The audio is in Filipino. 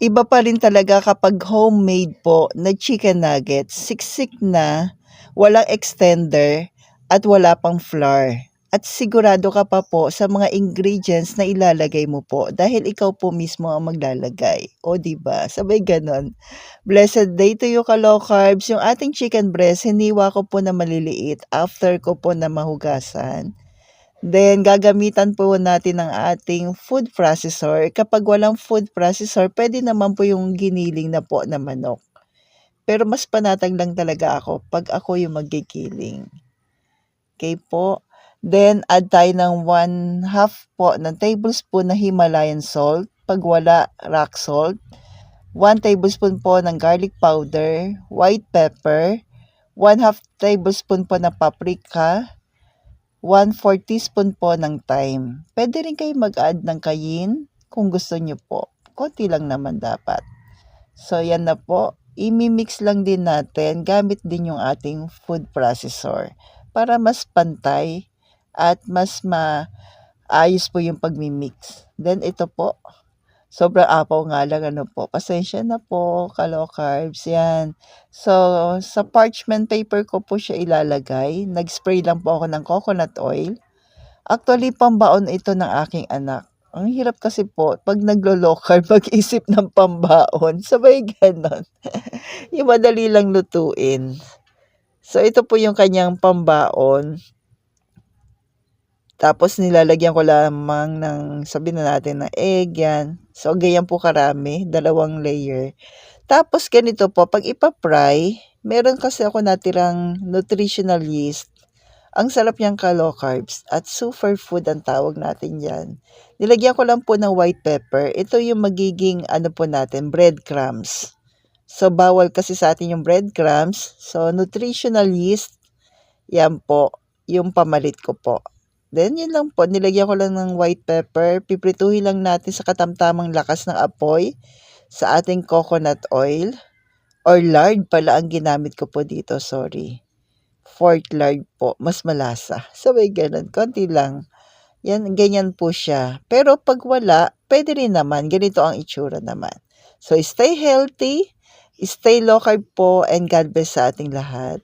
Iba pa rin talaga kapag homemade po na chicken nuggets, siksik na, walang extender, at wala pang flour. At sigurado ka pa po sa mga ingredients na ilalagay mo po dahil ikaw po mismo ang maglalagay. O di ba? Sabay ganon. Blessed day to you, ka-low carbs. Yung ating chicken breast, hiniwa ko po na maliliit after ko po na mahugasan. Then, gagamitan po natin ng ating food processor. Kapag walang food processor, pwede naman po yung giniling na po na manok. Pero mas panatag lang talaga ako pag ako yung magigiling. Okay po. Then, add tayo ng 1/2 po ng tablespoon na Himalayan salt. Pag wala, rock salt. 1 tablespoon po ng garlic powder, white pepper, 1/2 tablespoon po na paprika, 1/4 teaspoon po ng thyme. Pwede rin kayo mag-add ng cayenne kung gusto nyo po. Konti lang naman dapat. So, yan na po. Imi-mix lang din natin gamit din yung ating food processor para mas pantay at mas maayos po yung pagmi-mix. Then, ito po. Sobrang apaw nga lang, ano po. Pasensya na po, ka-low carbs. Yan. So, sa parchment paper ko po siya ilalagay. Nag-spray lang po ako ng coconut oil. Actually, pambaon ito ng aking anak. Ang hirap kasi po, pag naglo-low carb, mag-isip ng pambaon. Sabay ganon. Yung madali lang lutuin. So, ito po yung kanyang pambaon. Tapos nilalagyan ko lamang ng, sabihin na natin, na egg yan. So, ganyan po karami, 2 layer. Tapos ganito po, pag ipa-fry, meron kasi ako natirang nutritional yeast. Ang sarap niyang ka-low carbs at superfood ang tawag natin yan. Nilagyan ko lang po ng white pepper. Ito yung magiging, ano po natin, breadcrumbs. So, bawal kasi sa atin yung breadcrumbs. So, nutritional yeast, yan po, yung pamalit ko po. Then, yun lang po. Nilagyan ko lang ng white pepper. Piprituhin lang natin sa katamtamang lakas ng apoy sa ating coconut oil. Or lard pala ang ginamit ko po dito. Sorry. Fork lard po. Mas malasa. Sabay ganun. Konti lang. Yan, ganyan po siya. Pero pag wala, pwede rin naman. Ganito ang itsura naman. So, stay healthy. Stay low carb po. And God bless sa ating lahat.